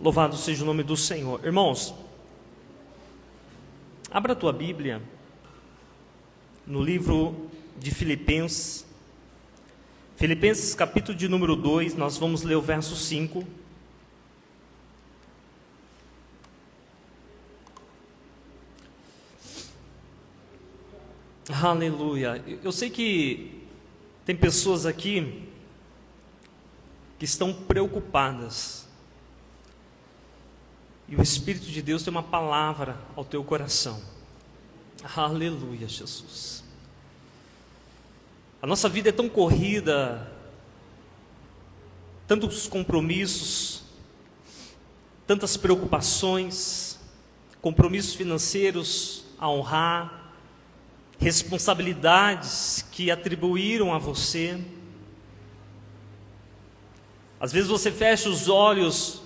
Louvado seja o nome do Senhor. Irmãos, abra a tua Bíblia no livro de Filipenses. Filipenses capítulo de número 2, nós vamos ler o verso 5. Aleluia. Eu sei que tem pessoas aqui que estão preocupadas. E o Espírito de Deus tem uma palavra ao teu coração. Aleluia, Jesus. A nossa vida é tão corrida, tantos compromissos, tantas preocupações, compromissos financeiros a honrar, responsabilidades que atribuíram a você. Às vezes você fecha os olhos,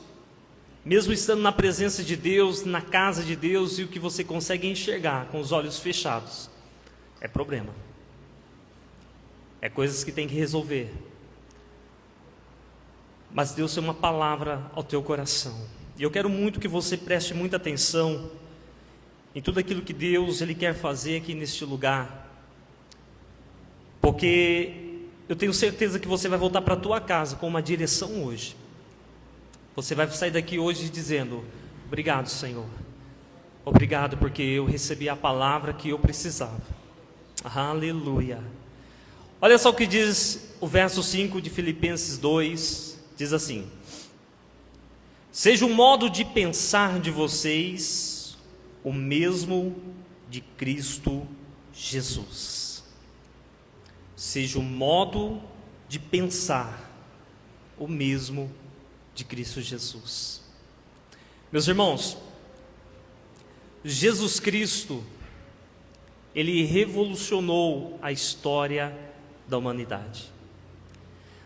mesmo estando na presença de Deus, na casa de Deus, e o que você consegue enxergar com os olhos fechados é problema. É coisas que tem que resolver. Mas Deus tem uma palavra ao teu coração. E eu quero muito que você preste muita atenção em tudo aquilo que Deus Ele quer fazer aqui neste lugar. Porque eu tenho certeza que você vai voltar para a tua casa com uma direção hoje. Você vai sair daqui hoje dizendo: obrigado, Senhor. Obrigado porque eu recebi a palavra que eu precisava. Aleluia. Olha só o que diz o verso 5 de Filipenses 2. Diz assim: seja o modo de pensar de vocês o mesmo de Cristo Jesus. Seja o modo de pensar o mesmo de Cristo Jesus. Meus irmãos, Jesus Cristo, Ele revolucionou a história da humanidade.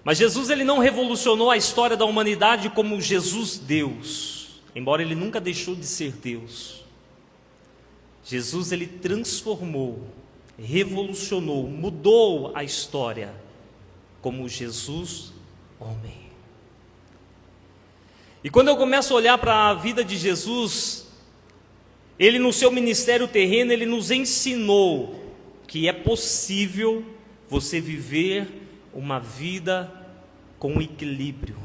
Mas Jesus, Ele não revolucionou a história da humanidade como Jesus Deus, embora Ele nunca deixou de ser Deus. Jesus, Ele transformou, revolucionou, mudou a história como Jesus homem. E quando eu começo a olhar para a vida de Jesus, Ele no seu ministério terreno, Ele nos ensinou que é possível você viver uma vida com equilíbrio.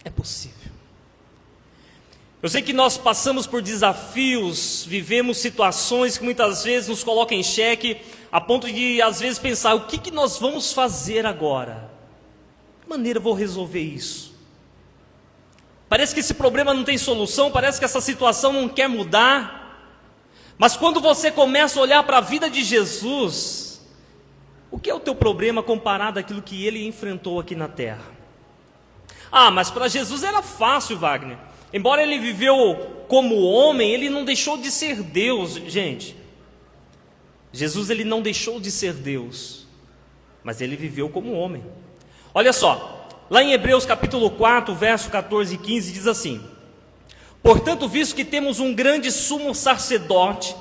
É possível. Eu sei que nós passamos por desafios, vivemos situações que muitas vezes nos colocam em xeque, a ponto de às vezes pensar: o que nós vamos fazer agora? De que maneira eu vou resolver isso? Parece que esse problema não tem solução, parece que essa situação não quer mudar. Mas quando você começa a olhar para a vida de Jesus, o que é o teu problema comparado àquilo que Ele enfrentou aqui na terra? Ah, mas para Jesus era fácil, Wagner. Embora Ele viveu como homem, Ele não deixou de ser Deus, gente. Jesus, Ele não deixou de ser Deus, mas Ele viveu como homem. Olha só. Lá em Hebreus capítulo 4, verso 14 e 15, diz assim: portanto, visto que temos um grande sumo sacerdote,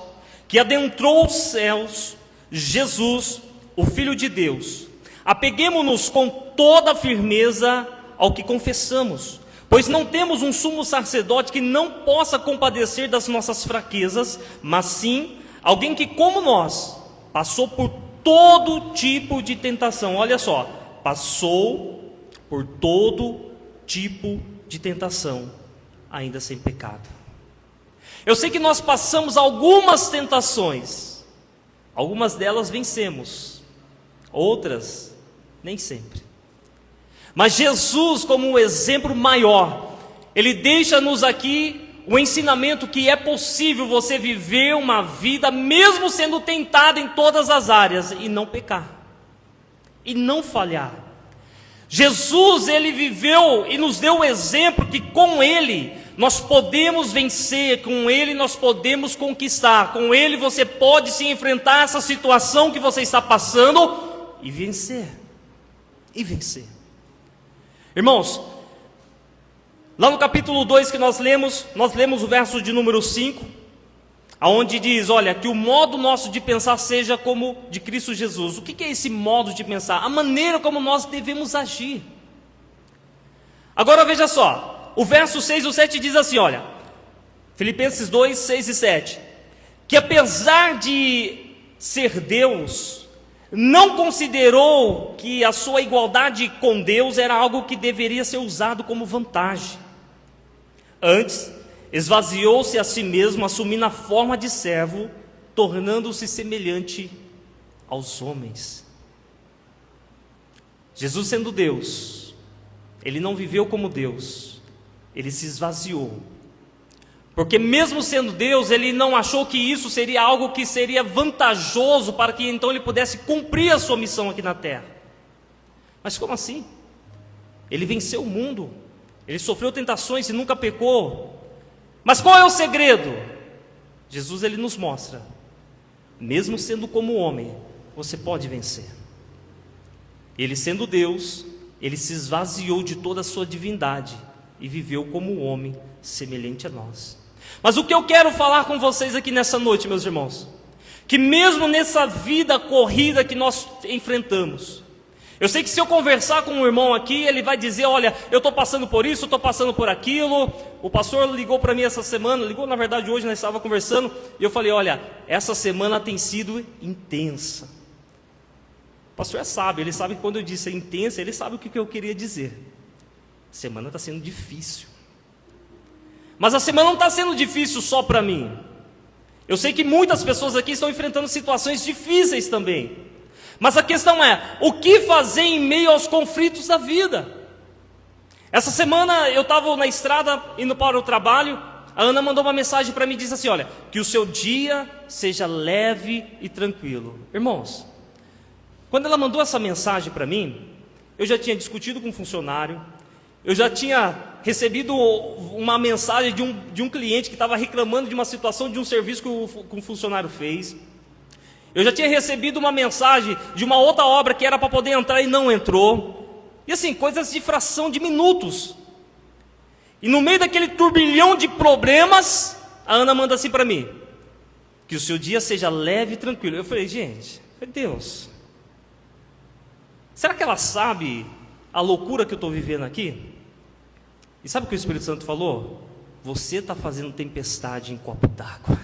que adentrou os céus, Jesus, o Filho de Deus, apeguemo-nos com toda a firmeza ao que confessamos, pois não temos um sumo sacerdote que não possa compadecer das nossas fraquezas, mas sim alguém que, como nós, passou por todo tipo de tentação. Olha só, passou por todo tipo de tentação, ainda sem pecado. Eu sei que nós passamos algumas tentações, algumas delas vencemos, outras nem sempre. Mas Jesus, como um exemplo maior, Ele deixa-nos aqui o ensinamento que é possível você viver uma vida, mesmo sendo tentado em todas as áreas, e não pecar, e não falhar. Jesus, Ele viveu e nos deu o exemplo que com Ele nós podemos vencer, com Ele nós podemos conquistar, com Ele você pode se enfrentar essa situação que você está passando e vencer, Irmãos, lá no capítulo 2 que nós lemos o verso de número 5, aonde diz, olha, que o modo nosso de pensar seja como de Cristo Jesus. O que é esse modo de pensar? A maneira como nós devemos agir. Agora veja só, o verso 6 e o 7 diz assim, olha, Filipenses 2, 6 e 7, que apesar de ser Deus, não considerou que a sua igualdade com Deus era algo que deveria ser usado como vantagem. Antes, esvaziou-se a si mesmo, assumindo a forma de servo, tornando-se semelhante aos homens. Jesus sendo Deus, ele não viveu como Deus, ele se esvaziou. Porque mesmo sendo Deus, ele não achou que isso seria algo que seria vantajoso para que então ele pudesse cumprir a sua missão aqui na terra. Mas como assim? Ele venceu o mundo, ele sofreu tentações e nunca pecou. Mas qual é o segredo? Jesus ele nos mostra, mesmo sendo como homem, você pode vencer. Ele sendo Deus, ele se esvaziou de toda a sua divindade e viveu como homem, semelhante a nós. Mas o que eu quero falar com vocês aqui nessa noite, meus irmãos, que mesmo nessa vida corrida que nós enfrentamos, eu sei que se eu conversar com um irmão aqui, ele vai dizer, olha, eu estou passando por isso, eu estou passando por aquilo. O pastor ligou para mim essa semana, ligou na verdade hoje, nós estávamos conversando, e eu falei, olha, essa semana tem sido intensa. O pastor é sábio, ele sabe que quando eu disse intensa, ele sabe o que eu queria dizer. A semana está sendo difícil. Mas a semana não está sendo difícil só para mim. Eu sei que muitas pessoas aqui estão enfrentando situações difíceis também. Mas a questão é, o que fazer em meio aos conflitos da vida? Essa semana eu estava na estrada, indo para o trabalho, a Ana mandou uma mensagem para mim e disse assim, olha, que o seu dia seja leve e tranquilo. Irmãos, quando ela mandou essa mensagem para mim, eu já tinha discutido com um funcionário, eu já tinha recebido uma mensagem de um cliente que estava reclamando de uma situação de um serviço que um funcionário fez. Eu já tinha recebido uma mensagem de uma outra obra que era para poder entrar e não entrou. E assim, coisas de fração de minutos. E no meio daquele turbilhão de problemas, a Ana manda assim para mim, que o seu dia seja leve e tranquilo. Eu falei, gente, Deus, será que ela sabe a loucura que eu estou vivendo aqui? E sabe o que o Espírito Santo falou? Você está fazendo tempestade em copo d'água.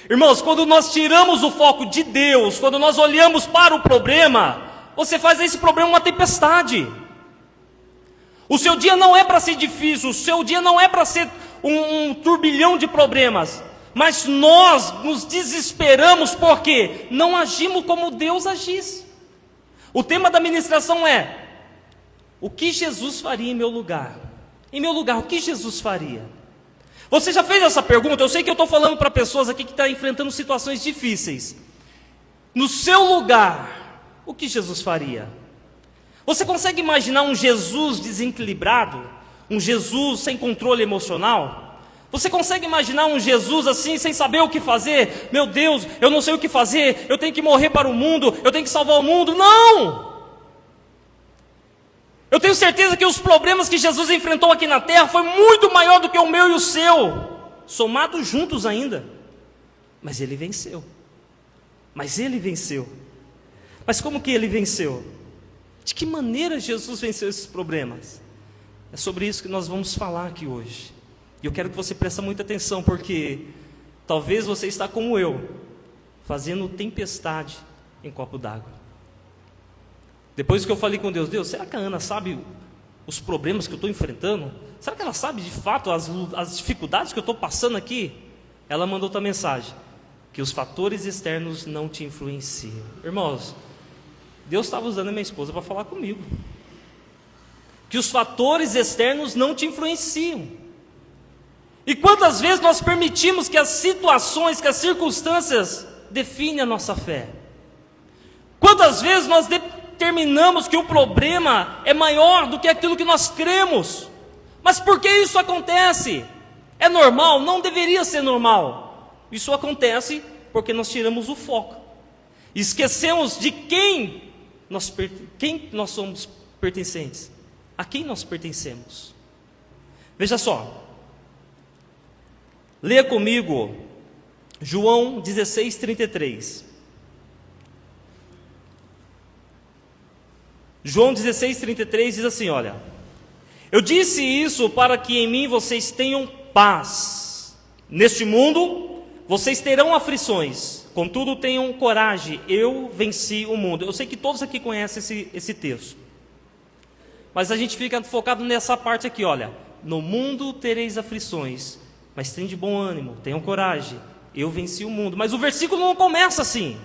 Irmãos, quando nós tiramos o foco de Deus, quando nós olhamos para o problema, você faz desse problema uma tempestade. O seu dia não é para ser difícil, o seu dia não é para ser um turbilhão de problemas, mas nós nos desesperamos porque não agimos como Deus agisse. O tema da ministração é: o que Jesus faria em meu lugar? Em meu lugar, o que Jesus faria? Você já fez essa pergunta? Eu sei que eu estou falando para pessoas aqui que estão enfrentando situações difíceis. No seu lugar, o que Jesus faria? Você consegue imaginar um Jesus desequilibrado? Um Jesus sem controle emocional? Você consegue imaginar um Jesus assim, sem saber o que fazer? Meu Deus, eu não sei o que fazer, eu tenho que morrer para o mundo, eu tenho que salvar o mundo. Não! Eu tenho certeza que os problemas que Jesus enfrentou aqui na terra foi muito maior do que o meu e o seu, somados juntos ainda. Mas ele venceu. Mas como que ele venceu? De que maneira Jesus venceu esses problemas? É sobre isso que nós vamos falar aqui hoje. E eu quero que você preste muita atenção, porque talvez você está como eu, fazendo tempestade em copo d'água. Depois que eu falei com Deus, será que a Ana sabe os problemas que eu estou enfrentando? Será que ela sabe de fato as dificuldades que eu estou passando aqui? Ela mandou outra mensagem, que os fatores externos não te influenciam. Irmãos, Deus estava usando a minha esposa para falar comigo. Que os fatores externos não te influenciam. E quantas vezes nós permitimos que as situações, que as circunstâncias definem a nossa fé? Quantas vezes nós determinamos que o problema é maior do que aquilo que nós cremos? Mas por que isso acontece? É normal? Não deveria ser normal. Isso acontece porque nós tiramos o foco. Esquecemos de quem nós somos pertencentes. A quem nós pertencemos. Veja só. Leia comigo João 16:33. João 16:33 diz assim, olha: Eu disse isso para que em mim vocês tenham paz. Neste mundo, vocês terão aflições. Contudo, tenham coragem. Eu venci o mundo. Eu sei que todos aqui conhecem esse texto. Mas a gente fica focado nessa parte aqui, olha. No mundo tereis aflições, mas tenham de bom ânimo, tenham coragem. Eu venci o mundo. Mas o versículo não começa assim.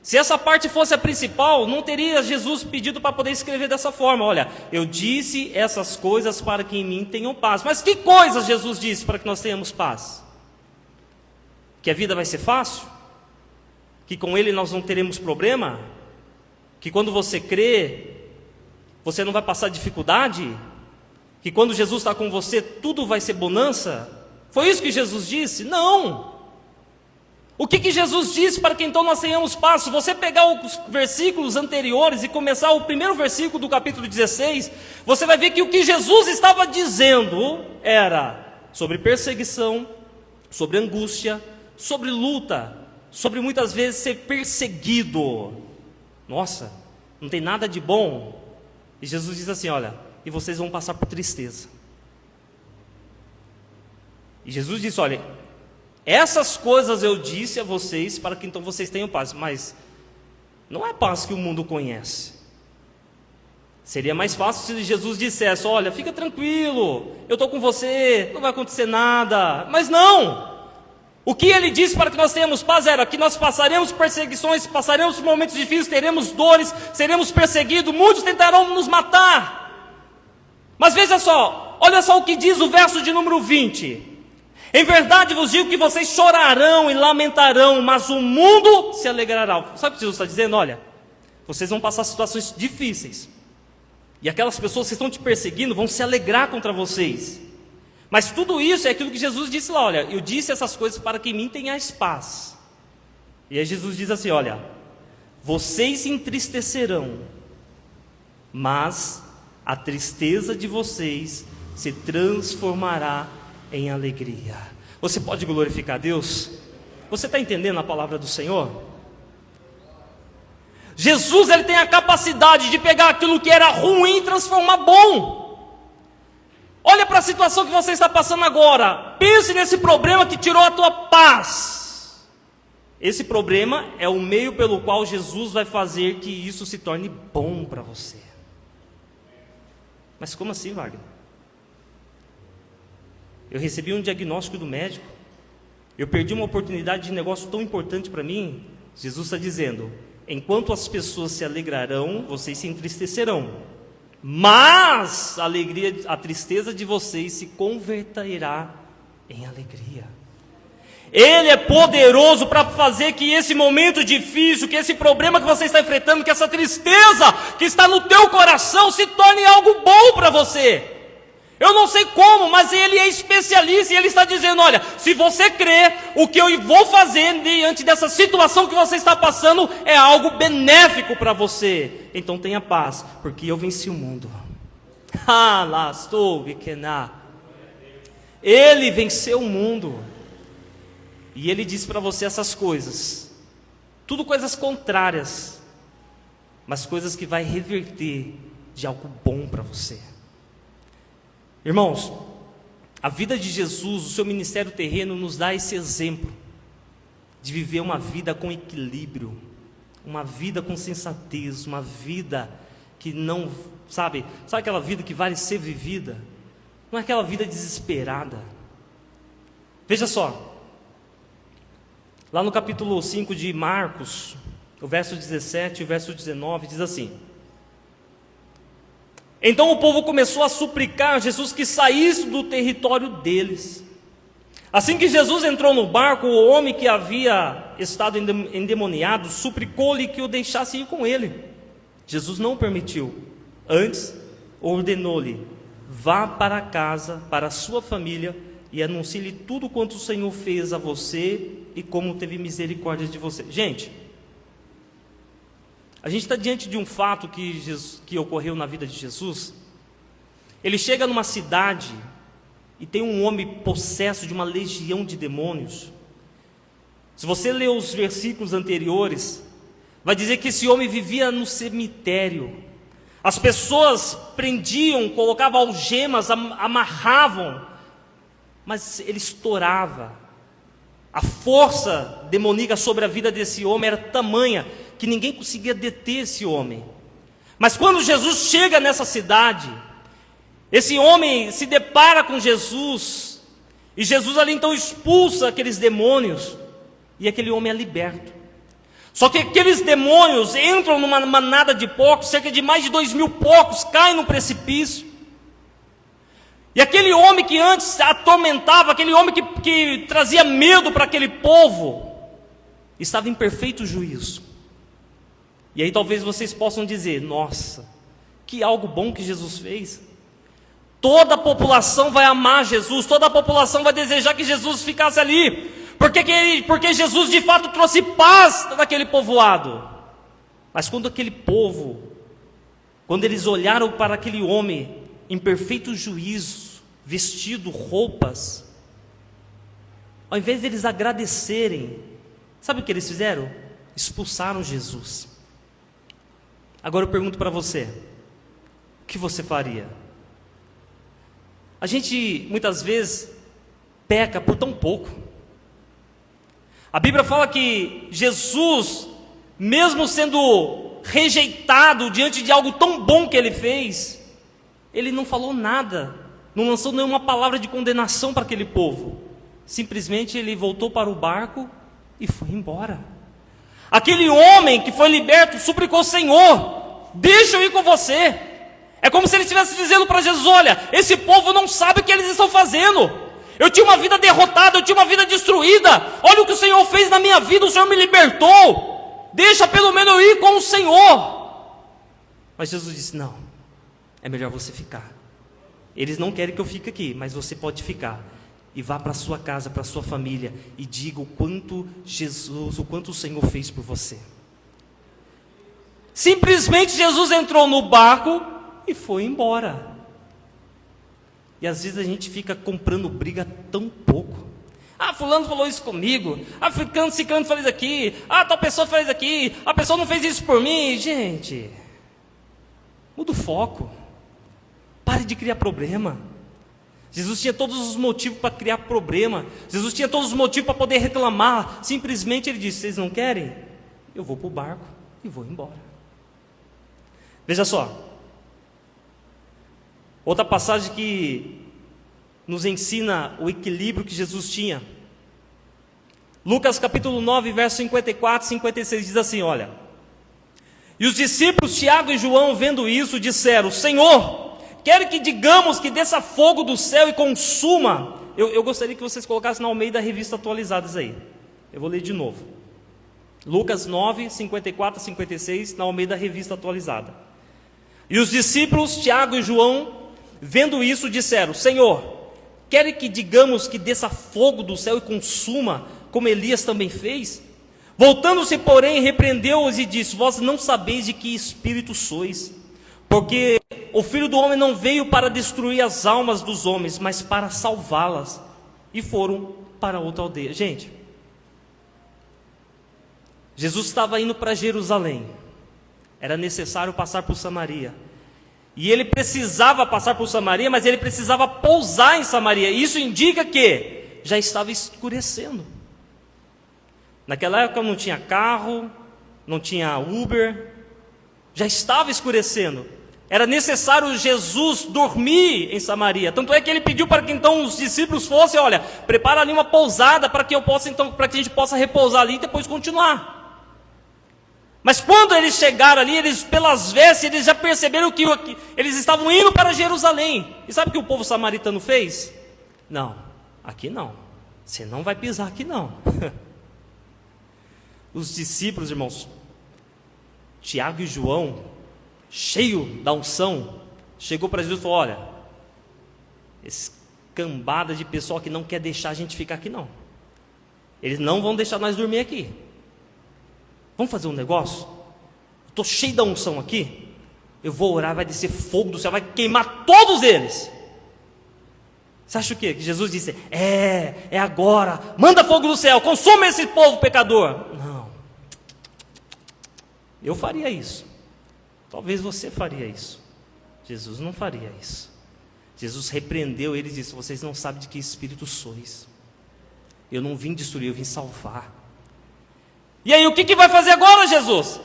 Se essa parte fosse a principal, não teria Jesus pedido para poder escrever dessa forma. Olha, eu disse essas coisas para que em mim tenham paz. Mas que coisas Jesus disse para que nós tenhamos paz? Que a vida vai ser fácil? Que com Ele nós não teremos problema? Que quando você crê, você não vai passar dificuldade? Que quando Jesus está com você, tudo vai ser bonança? Foi isso que Jesus disse? Não! O que Jesus disse para que então nós tenhamos paz? Se você pegar os versículos anteriores e começar o primeiro versículo do capítulo 16, você vai ver que o que Jesus estava dizendo era sobre perseguição, sobre angústia, sobre luta, sobre muitas vezes ser perseguido. Nossa, não tem nada de bom. E Jesus diz assim, olha, e vocês vão passar por tristeza. E Jesus disse, olha, essas coisas eu disse a vocês para que então vocês tenham paz. Mas não é paz que o mundo conhece. Seria mais fácil se Jesus dissesse, olha, fica tranquilo, eu estou com você, não vai acontecer nada. Mas não! O que ele disse para que nós tenhamos paz era que nós passaremos perseguições, passaremos momentos difíceis, teremos dores, seremos perseguidos, muitos tentarão nos matar. Mas veja só, olha só o que diz o verso de número 20. Em verdade vos digo que vocês chorarão e lamentarão, mas o mundo se alegrará. Sabe o que Jesus está dizendo? Olha, vocês vão passar situações difíceis. E aquelas pessoas que estão te perseguindo vão se alegrar contra vocês. Mas tudo isso é aquilo que Jesus disse lá, olha, eu disse essas coisas para que em mim tenhais paz. E aí Jesus diz assim, olha, vocês se entristecerão, mas a tristeza de vocês se transformará em alegria. Você pode glorificar a Deus? Você está entendendo a palavra do Senhor? Jesus, ele tem a capacidade de pegar aquilo que era ruim e transformar bom. Olha para a situação que você está passando agora. Pense nesse problema que tirou a tua paz. Esse problema é o meio pelo qual Jesus vai fazer que isso se torne bom para você. Mas como assim, Wagner? Eu recebi um diagnóstico do médico, eu perdi uma oportunidade de negócio tão importante para mim. Jesus está dizendo, enquanto as pessoas se alegrarão, vocês se entristecerão, mas a tristeza de vocês se converterá em alegria. Ele é poderoso para fazer que esse momento difícil, que esse problema que você está enfrentando, que essa tristeza que está no teu coração se torne algo bom para você. Eu não sei como, mas ele é especialista e ele está dizendo, olha, se você crê, o que eu vou fazer diante dessa situação que você está passando é algo benéfico para você. Então tenha paz, porque eu venci o mundo. Ele venceu o mundo. E ele disse para você essas coisas. Tudo coisas contrárias, mas coisas que vai reverter de algo bom para você. Irmãos, a vida de Jesus, o seu ministério terreno nos dá esse exemplo de viver uma vida com equilíbrio, uma vida com sensatez, uma vida que não, sabe aquela vida que vale ser vivida? Não é aquela vida desesperada. Veja só, lá no capítulo 5 de Marcos, o verso 17 e o verso 19 diz assim: então o povo começou a suplicar a Jesus que saísse do território deles. Assim que Jesus entrou no barco, o homem que havia estado endemoniado suplicou-lhe que o deixasse ir com ele. Jesus não permitiu, antes ordenou-lhe: vá para casa, para a sua família, e anuncie-lhe tudo quanto o Senhor fez a você e como teve misericórdia de você. Gente, a gente está diante de um fato que ocorreu na vida de Jesus. Ele chega numa cidade e tem um homem possesso de uma legião de demônios. Se você ler os versículos anteriores, vai dizer que esse homem vivia no cemitério. As pessoas prendiam, colocavam algemas, amarravam, mas ele estourava. A força demoníaca sobre a vida desse homem era tamanha que ninguém conseguia deter esse homem. Mas quando Jesus chega nessa cidade, esse homem se depara com Jesus, e Jesus ali então expulsa aqueles demônios, e aquele homem é liberto. Só que aqueles demônios entram numa manada de porcos, cerca de mais de 2.000 porcos caem no precipício. E aquele homem que antes atormentava, aquele homem que trazia medo para aquele povo, estava em perfeito juízo. E aí talvez vocês possam dizer: nossa, que algo bom que Jesus fez. Toda a população vai amar Jesus, toda a população vai desejar que Jesus ficasse ali, porque Jesus de fato trouxe paz naquele povoado. Mas quando aquele povo, quando eles olharam para aquele homem em perfeito juízo, vestido roupas, ao invés deles agradecerem, sabe o que eles fizeram? Expulsaram Jesus. Agora eu pergunto para você, o que você faria? A gente muitas vezes peca por tão pouco. A Bíblia fala que Jesus, mesmo sendo rejeitado diante de algo tão bom que ele fez, ele não falou nada, não lançou nenhuma palavra de condenação para aquele povo. Simplesmente ele voltou para o barco e foi embora. Aquele homem que foi liberto suplicou: Senhor, deixa eu ir com você. É como se ele estivesse dizendo para Jesus: olha, esse povo não sabe o que eles estão fazendo. Eu tinha uma vida derrotada, eu tinha uma vida destruída. Olha o que o Senhor fez na minha vida, o Senhor me libertou. Deixa pelo menos eu ir com o Senhor. Mas Jesus disse: não, é melhor você ficar. Eles não querem que eu fique aqui, mas você pode ficar. E vá para a sua casa, para a sua família, e diga o quanto Jesus, o quanto o Senhor fez por você. Simplesmente Jesus entrou no barco e foi embora. E às vezes a gente fica comprando briga tão pouco. Ah, fulano falou isso comigo. Ah, ciclano fez aqui. Ah, tal pessoa fez aqui. A pessoa não fez isso por mim. Gente, muda o foco. Pare de criar problema. Jesus tinha todos os motivos para criar problema. Jesus tinha todos os motivos para poder reclamar. Simplesmente ele disse: vocês não querem? Eu vou para o barco e vou embora. Veja só. Outra passagem que nos ensina o equilíbrio que Jesus tinha. Lucas capítulo 9, verso 54 e 56 diz assim, olha: e os discípulos Tiago e João, vendo isso, disseram: Senhor, quer que digamos que desça fogo do céu e consuma? Eu gostaria que vocês colocassem na Almeida Revista Atualizadas aí. Eu vou ler de novo. Lucas 9, 54 e 56, na Almeida Revista Atualizada. E os discípulos Tiago e João, vendo isso, disseram: Senhor, quer que digamos que desça fogo do céu e consuma, como Elias também fez? Voltando-se, porém, repreendeu-os e disse: vós não sabeis de que espírito sois, porque o Filho do Homem não veio para destruir as almas dos homens, mas para salvá-las. E foram para outra aldeia. Gente, Jesus estava indo para Jerusalém, era necessário passar por Samaria. E ele precisava passar por Samaria, mas ele precisava pousar em Samaria. Isso indica que já estava escurecendo. Naquela época não tinha carro, não tinha Uber, já estava escurecendo. Era necessário Jesus dormir em Samaria. Tanto é que ele pediu para que então os discípulos fossem: olha, prepara ali uma pousada para que eu possa então, para que a gente possa repousar ali e depois continuar. Mas quando eles chegaram ali, eles pelas vestes, eles já perceberam que eles estavam indo para Jerusalém. E sabe o que o povo samaritano fez? Não, aqui não. Você não vai pisar aqui não. Os discípulos, irmãos, Tiago e João, cheio da unção, chegou para Jesus e falou: olha, esse cambada de pessoal que não quer deixar a gente ficar aqui não. Eles não vão deixar nós dormir aqui. Vamos fazer um negócio? Estou cheio da unção aqui. Eu vou orar, vai descer fogo do céu, vai queimar todos eles. Você acha o quê? Que Jesus disse: é agora, manda fogo do céu, consuma esse povo pecador. Não. Eu faria isso. Talvez você faria isso. Jesus não faria isso. Jesus repreendeu ele e disse: vocês não sabem de que espírito sois. Eu não vim destruir, eu vim salvar. E aí, o que vai fazer agora, Jesus?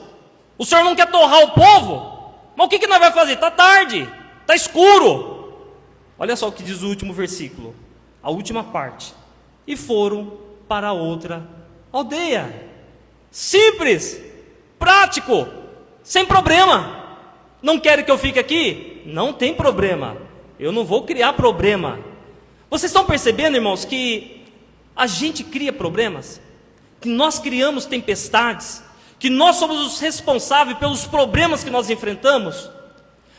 O Senhor não quer torrar o povo? Mas o que nós vamos fazer? Está tarde, está escuro. Olha só o que diz o último versículo, a última parte. E foram para outra aldeia. Simples, prático, sem problema. Não querem que eu fique aqui? Não tem problema. Eu não vou criar problema. Vocês estão percebendo, irmãos, que a gente cria problemas? Que nós criamos tempestades? Que nós somos os responsáveis pelos problemas que nós enfrentamos?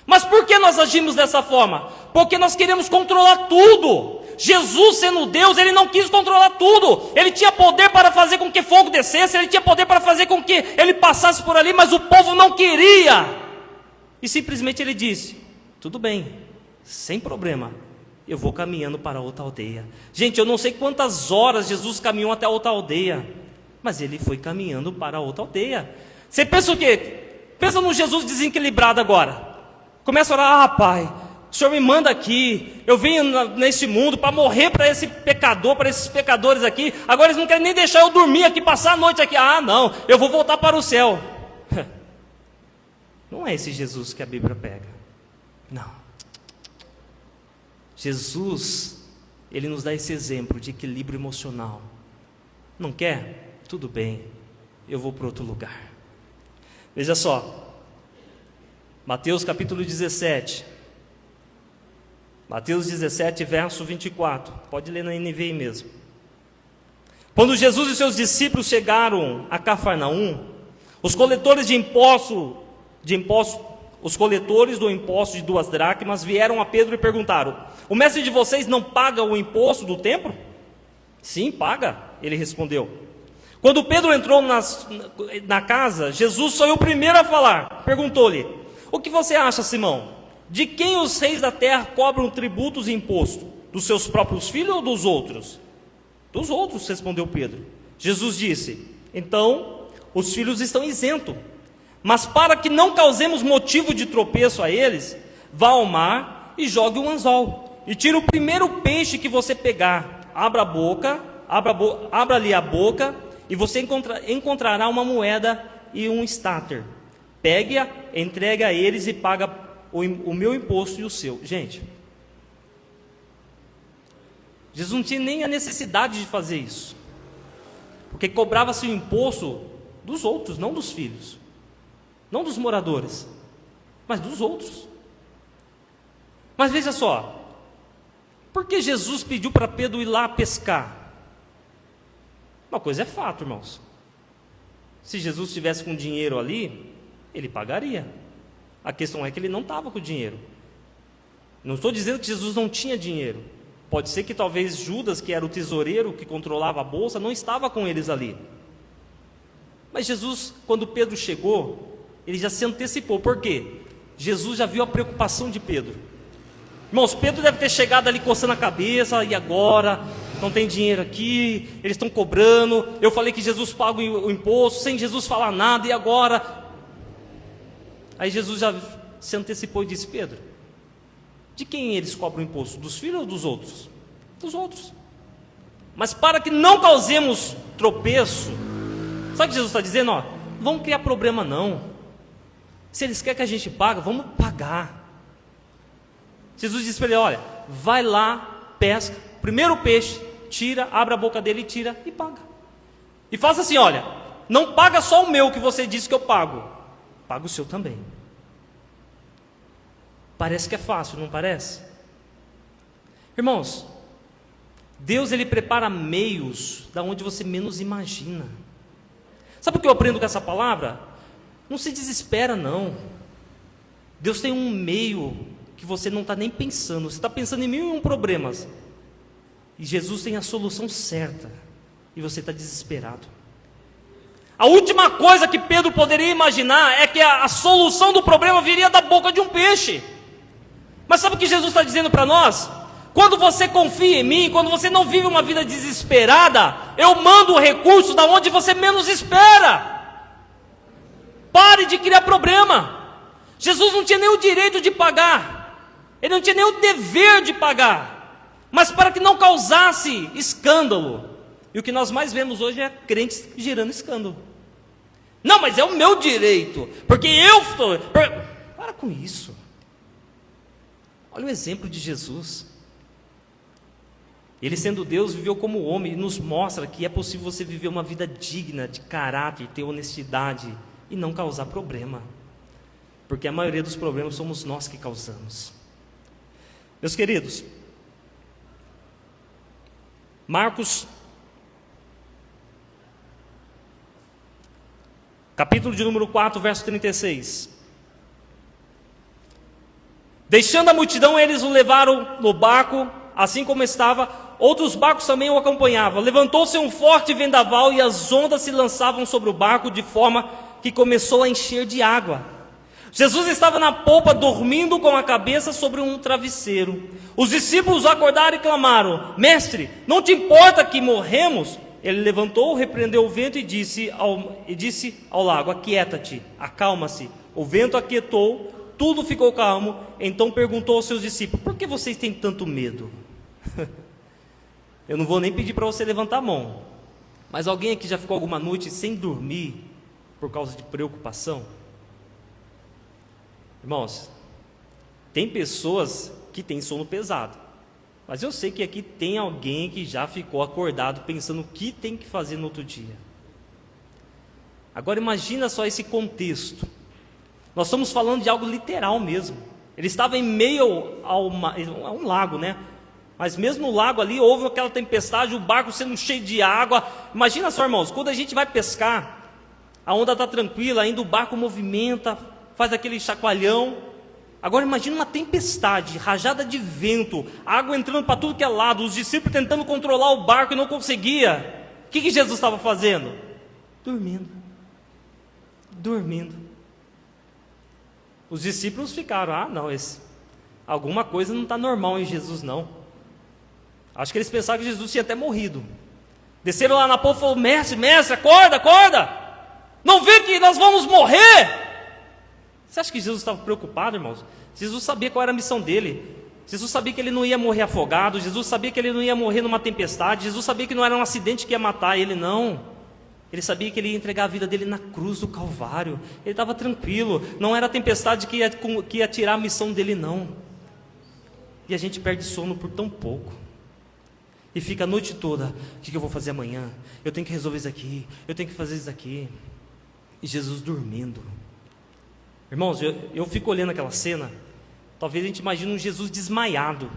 Mas por que nós agimos dessa forma? Porque nós queremos controlar tudo. Jesus, sendo Deus, ele não quis controlar tudo. Ele tinha poder para fazer com que fogo descesse, ele tinha poder para fazer com que ele passasse por ali, mas o povo não queria. E simplesmente ele disse: tudo bem, sem problema, eu vou caminhando para outra aldeia. Gente, eu não sei quantas horas Jesus caminhou até a outra aldeia, mas ele foi caminhando para outra aldeia. Você pensa o quê? Pensa no Jesus desequilibrado agora. Começa a orar: ah, Pai, o Senhor me manda aqui, eu vim neste mundo para morrer para esse pecador, para esses pecadores aqui, agora eles não querem nem deixar eu dormir aqui, passar a noite aqui. Ah, não, eu vou voltar para o céu. Não é esse Jesus que a Bíblia pega. Não. Jesus, ele nos dá esse exemplo de equilíbrio emocional. Não quer? Tudo bem, eu vou para outro lugar. Veja só, Mateus capítulo 17. Mateus 17, verso 24. Pode ler na NVI mesmo. Quando Jesus e seus discípulos chegaram a Cafarnaum, os coletores os coletores do imposto de 2 dracmas vieram a Pedro e perguntaram: o mestre de vocês não paga o imposto do templo? Sim, paga, ele respondeu. Quando Pedro entrou na casa, Jesus foi o primeiro a falar. Perguntou-lhe: o que você acha, Simão? De quem os reis da terra cobram tributos e imposto? Dos seus próprios filhos ou dos outros? Dos outros, respondeu Pedro. Jesus disse: então, os filhos estão isentos. Mas para que não causemos motivo de tropeço a eles, vá ao mar e jogue um anzol. E tire o primeiro peixe que você pegar. Abra-lhe a boca, e você encontrará uma moeda e um estáter. Pegue-a, entregue a eles e paga o meu imposto e o seu. Gente, Jesus não tinha nem a necessidade de fazer isso, porque cobrava-se o imposto dos outros, não dos filhos, não dos moradores, mas dos outros. Mas veja só, por que Jesus pediu para Pedro ir lá pescar? Uma coisa é fato, irmãos. Se Jesus estivesse com dinheiro ali, ele pagaria. A questão é que ele não estava com dinheiro. Não estou dizendo que Jesus não tinha dinheiro. Pode ser que talvez Judas, que era o tesoureiro que controlava a bolsa, não estava com eles ali. Mas Jesus, quando Pedro chegou, ele já se antecipou. Por quê? Jesus já viu a preocupação de Pedro. Irmãos, Pedro deve ter chegado ali coçando a cabeça: e agora? Não tem dinheiro aqui, eles estão cobrando, eu falei que Jesus paga o imposto, sem Jesus falar nada, e agora? Aí Jesus já se antecipou e disse: Pedro, de quem eles cobram o imposto? Dos filhos ou dos outros? Dos outros. Mas para que não causemos tropeço, sabe o que Jesus está dizendo? Ó, não vamos criar problema não. Se eles querem que a gente pague, vamos pagar. Jesus disse para ele: olha, vai lá, pesca, primeiro peixe, tira, abre a boca dele e tira e paga. E faça assim: olha, não paga só o meu que você disse que eu pago, paga o seu também. Parece que é fácil, não parece? Irmãos, Deus, ele prepara meios da onde você menos imagina. Sabe o que eu aprendo com essa palavra? Não se desespera não. Deus tem um meio que você não está nem pensando. Você está pensando em 1001 problemas, e Jesus tem a solução certa, e você está desesperado. A última coisa que Pedro poderia imaginar é que a solução do problema viria da boca de um peixe. Mas sabe o que Jesus está dizendo para nós? Quando você confia em mim, quando você não vive uma vida desesperada, eu mando recursos da onde você menos espera. Pare de criar problema. Jesus não tinha nem o direito de pagar, ele não tinha nem o dever de pagar, mas para que não causasse escândalo. E o que nós mais vemos hoje é crentes gerando escândalo. Não, mas é o meu direito, porque eu estou... Para com isso. Olha o exemplo de Jesus. Ele, sendo Deus, viveu como homem e nos mostra que é possível você viver uma vida digna, de caráter, ter honestidade e não causar problema. Porque a maioria dos problemas somos nós que causamos. Meus queridos, Marcos, capítulo de número 4, verso 36. Deixando a multidão, eles o levaram no barco, assim como estava. Outros barcos também o acompanhavam. Levantou-se um forte vendaval e as ondas se lançavam sobre o barco, de forma que começou a encher de água. Jesus estava na polpa, dormindo com a cabeça sobre um travesseiro. Os discípulos acordaram e clamaram: Mestre, não te importa que morremos? Ele levantou, repreendeu o vento e disse ao lago: Aquieta-te, acalma-se. O vento aquietou, tudo ficou calmo. Então perguntou aos seus discípulos: Por que vocês têm tanto medo? Eu não vou nem pedir para você levantar a mão, mas alguém aqui já ficou alguma noite sem dormir por causa de preocupação? Irmãos, tem pessoas que têm sono pesado, mas eu sei que aqui tem alguém que já ficou acordado pensando o que tem que fazer no outro dia. Agora imagina só esse contexto. Nós estamos falando de algo literal mesmo. Ele estava em meio a um lago, né? Mas mesmo no lago ali, houve aquela tempestade, o barco sendo cheio de água. Imagina só, irmãos, quando a gente vai pescar, a onda está tranquila, ainda o barco movimenta, faz aquele chacoalhão. Agora imagina uma tempestade, rajada de vento, água entrando para tudo que é lado, os discípulos tentando controlar o barco e não conseguia. O que Jesus estava fazendo? Dormindo. Os discípulos ficaram: não, alguma coisa não está normal em Jesus não. Acho que eles pensaram que Jesus tinha até morrido. Desceram lá na polpa e falaram: Mestre, acorda! Não vê que nós vamos morrer? Você acha que Jesus estava preocupado, irmãos? Jesus sabia qual era a missão dele. Jesus sabia que ele não ia morrer afogado. Jesus sabia que ele não ia morrer numa tempestade. Jesus sabia que não era um acidente que ia matar ele, não. Ele sabia que ele ia entregar a vida dele na cruz do Calvário. Ele estava tranquilo. Não era a tempestade que ia tirar a missão dele, não. E a gente perde sono por tão pouco. E fica a noite toda: o que eu vou fazer amanhã? Eu tenho que resolver isso aqui, eu tenho que fazer isso aqui. E Jesus dormindo. Irmãos, eu fico olhando aquela cena. Talvez a gente imagine um Jesus desmaiado.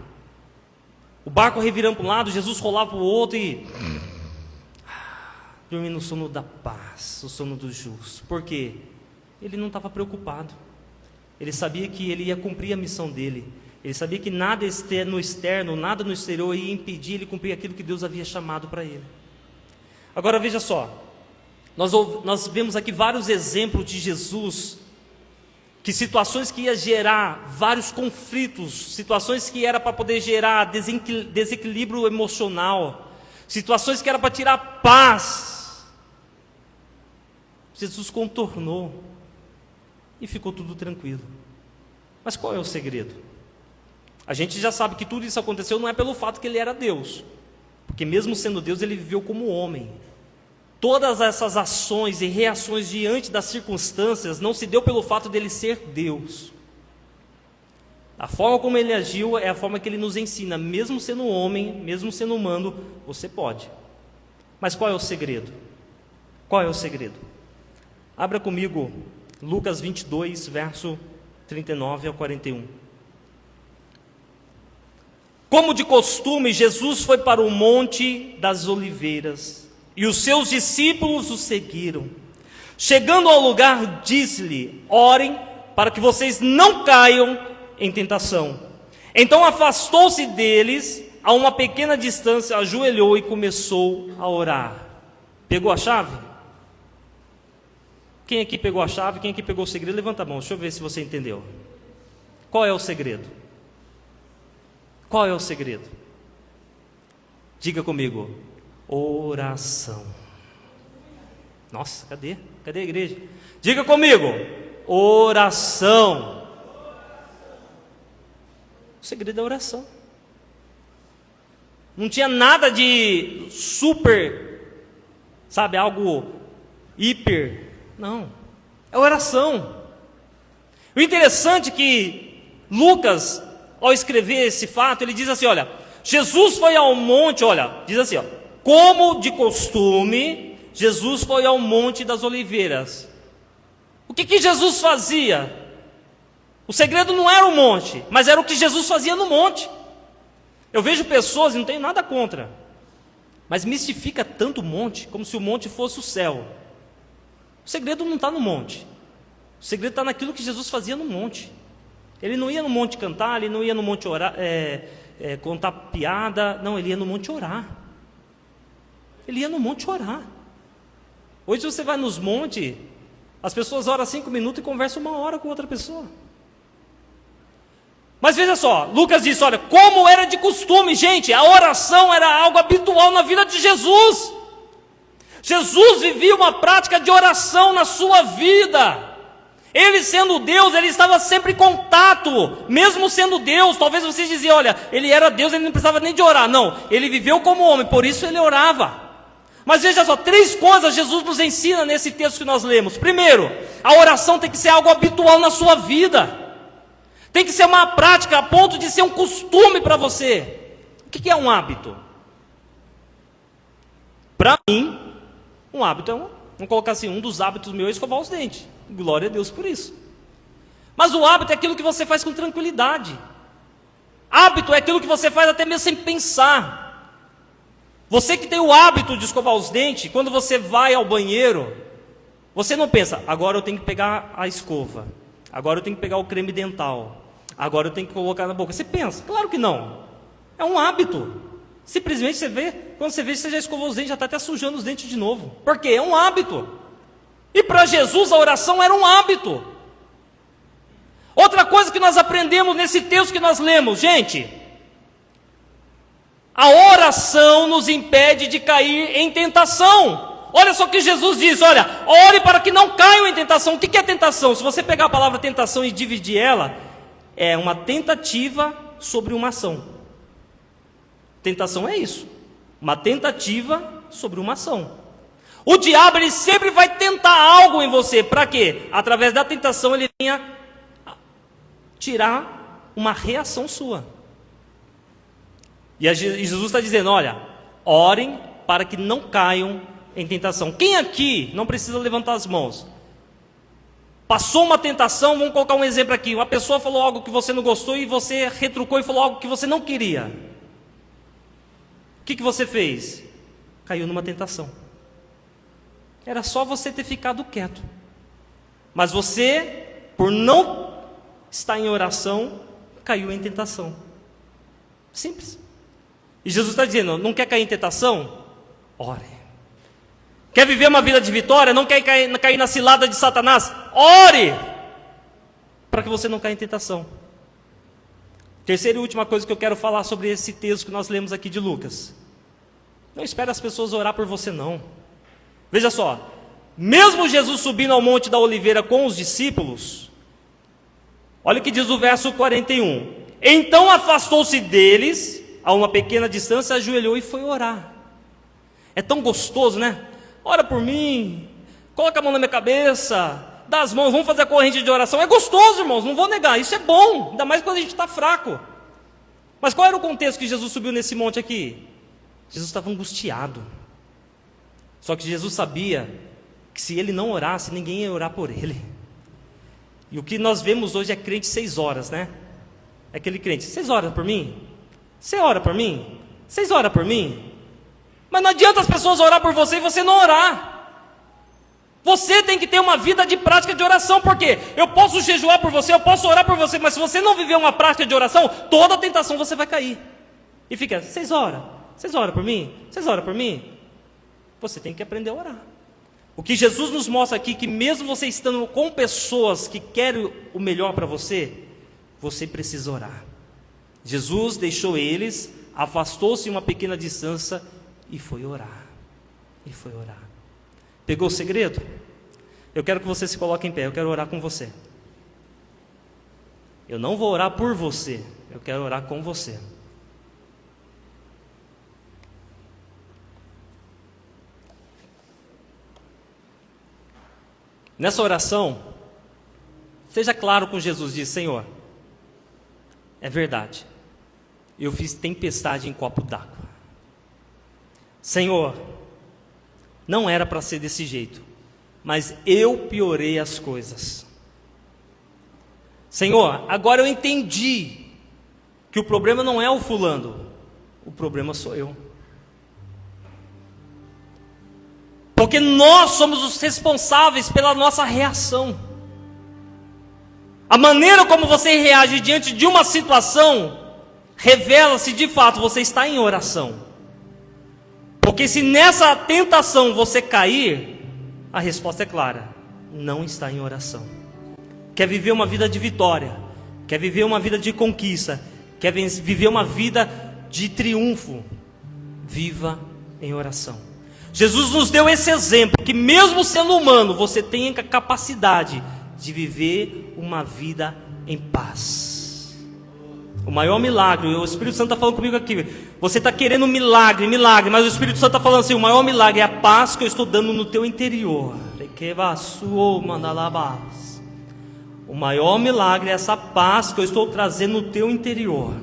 O barco revirando para um lado, Jesus rolava para o outro e... dormindo no sono da paz, o sono do justo. Por quê? Ele não estava preocupado. Ele sabia que ele ia cumprir a missão dele. Ele sabia que nada no externo, nada no exterior ia impedir ele cumprir aquilo que Deus havia chamado para ele. Agora veja só, nós vemos aqui vários exemplos de Jesus, que situações que ia gerar vários conflitos, situações que era para poder gerar desequilíbrio emocional, situações que era para tirar paz, Jesus contornou e ficou tudo tranquilo. Mas qual é o segredo? A gente já sabe que tudo isso aconteceu não é pelo fato que ele era Deus, porque mesmo sendo Deus, ele viveu como homem. Todas essas ações e reações diante das circunstâncias não se deu pelo fato dele ser Deus. A forma como ele agiu é a forma que ele nos ensina. Mesmo sendo homem, mesmo sendo humano, você pode. Mas qual é o segredo? Qual é o segredo? Abra comigo Lucas 22, verso 39 ao 41. Como de costume, Jesus foi para o Monte das Oliveiras, e os seus discípulos o seguiram. Chegando ao lugar, disse-lhe: orem para que vocês não caiam em tentação. Então afastou-se deles a uma pequena distância, ajoelhou e começou a orar. Pegou a chave? Quem aqui pegou a chave? Quem aqui pegou o segredo? Levanta a mão, deixa eu ver se você entendeu. Qual é o segredo? Qual é o segredo? Diga comigo: oração. Nossa, cadê? Cadê a igreja? Diga comigo: Oração. O segredo é a oração. Não tinha nada de super, sabe, algo hiper. Não, é oração. O interessante é que Lucas, ao escrever esse fato, ele diz assim, olha, Jesus foi ao monte, olha, diz assim, ó, como de costume, Jesus foi ao Monte das Oliveiras. O que Jesus fazia? O segredo não era o monte, mas era o que Jesus fazia no monte. Eu vejo pessoas, e não tenho nada contra, mas mistifica tanto o monte, como se o monte fosse o céu. O segredo não está no monte, o segredo está naquilo que Jesus fazia no monte. Ele não ia no monte cantar, ele não ia no monte orar, contar piada, não, ele ia no monte orar. Ele ia no monte orar. Hoje você vai nos montes, as pessoas oram 5 minutos e conversam 1 hora com outra pessoa. Mas veja só, Lucas diz, olha, como era de costume, gente, a oração era algo habitual na vida de Jesus. Jesus vivia uma prática de oração na sua vida. Ele sendo Deus, ele estava sempre em contato, mesmo sendo Deus. Talvez você dizia, olha, ele era Deus, ele não precisava nem de orar. Não, ele viveu como homem, por isso ele orava. Mas veja só, 3 coisas Jesus nos ensina nesse texto que nós lemos. Primeiro, a oração tem que ser algo habitual na sua vida. Tem que ser uma prática a ponto de ser um costume para você. O que é um hábito? Para mim, um hábito é vamos colocar assim, um dos hábitos meus é escovar os dentes. Glória a Deus por isso. Mas o hábito é aquilo que você faz com tranquilidade. Hábito é aquilo que você faz até mesmo sem pensar. Você que tem o hábito de escovar os dentes, quando você vai ao banheiro, você não pensa, agora eu tenho que pegar a escova, agora eu tenho que pegar o creme dental, agora eu tenho que colocar na boca. Você pensa, claro que não. É um hábito. Simplesmente você vê, quando você vê, você já escovou os dentes, já está até sujando os dentes de novo. Por quê? É um hábito. E para Jesus a oração era um hábito. Outra coisa que nós aprendemos nesse texto que nós lemos, gente, a oração nos impede de cair em tentação. Olha só o que Jesus diz, olha, ore para que não caiam em tentação. O que é tentação? Se você pegar a palavra tentação e dividir ela, é uma tentativa sobre uma ação. Tentação é isso, uma tentativa sobre uma ação. O diabo, ele sempre vai tentar algo em você, para quê? Através da tentação ele venha tirar uma reação sua. E Jesus está dizendo, olha, orem para que não caiam em tentação. Quem aqui não precisa levantar as mãos? Passou uma tentação, vamos colocar um exemplo aqui, uma pessoa falou algo que você não gostou e você retrucou e falou algo que você não queria. O que você fez? Caiu numa tentação. Era só você ter ficado quieto. Mas você, por não estar em oração, caiu em tentação. Simples. E Jesus está dizendo, não quer cair em tentação? Ore. Quer viver uma vida de vitória? Não quer cair na cilada de Satanás? Ore! Para que você não caia em tentação. Terceira e última coisa que eu quero falar sobre esse texto que nós lemos aqui de Lucas. Não espere as pessoas orar por você, não. Veja só, mesmo Jesus subindo ao Monte da Oliveira com os discípulos, olha o que diz o verso 41. Então afastou-se deles, a uma pequena distância, ajoelhou e foi orar. É tão gostoso, né? Ora por mim, coloca a mão na minha cabeça, dá as mãos, vamos fazer a corrente de oração. É gostoso, irmãos, não vou negar, isso é bom, ainda mais quando a gente está fraco. Mas qual era o contexto que Jesus subiu nesse monte aqui? Jesus estava angustiado. Só que Jesus sabia que se ele não orasse, ninguém ia orar por ele. E o que nós vemos hoje é crente 6 horas, né? É aquele crente, vocês oram por mim? Você ora por mim? Vocês oram por mim? Mas não adianta as pessoas orar por você e você não orar. Você tem que ter uma vida de prática de oração, porque eu posso jejuar por você, eu posso orar por você, mas se você não viver uma prática de oração, toda a tentação você vai cair. E fica, vocês oram? Vocês oram por mim? Vocês oram por mim? Você tem que aprender a orar. O que Jesus nos mostra aqui, que mesmo você estando com pessoas que querem o melhor para você, você precisa orar. Jesus deixou eles, afastou-se uma pequena distância e foi orar. E foi orar. Pegou o segredo? Eu quero que você se coloque em pé, eu quero orar com você. Eu não vou orar por você, eu quero orar com você. Nessa oração, seja claro com Jesus, diz: Senhor, é verdade, eu fiz tempestade em copo d'água. Senhor, não era para ser desse jeito, mas eu piorei as coisas. Senhor, agora eu entendi que o problema não é o fulano, o problema sou eu. Porque nós somos os responsáveis pela nossa reação. A maneira como você reage diante de uma situação revela se de fato você está em oração. Porque se nessa tentação você cair, a resposta é clara: não está em oração. Quer viver uma vida de vitória, quer viver uma vida de conquista, quer viver uma vida de triunfo, viva em oração. Jesus nos deu esse exemplo, que mesmo sendo humano, você tem a capacidade de viver uma vida em paz. O maior milagre, o Espírito Santo está falando comigo aqui, você está querendo milagre, mas o Espírito Santo está falando assim: o maior milagre é a paz que eu estou dando no teu interior. O maior milagre é essa paz que eu estou trazendo no teu interior.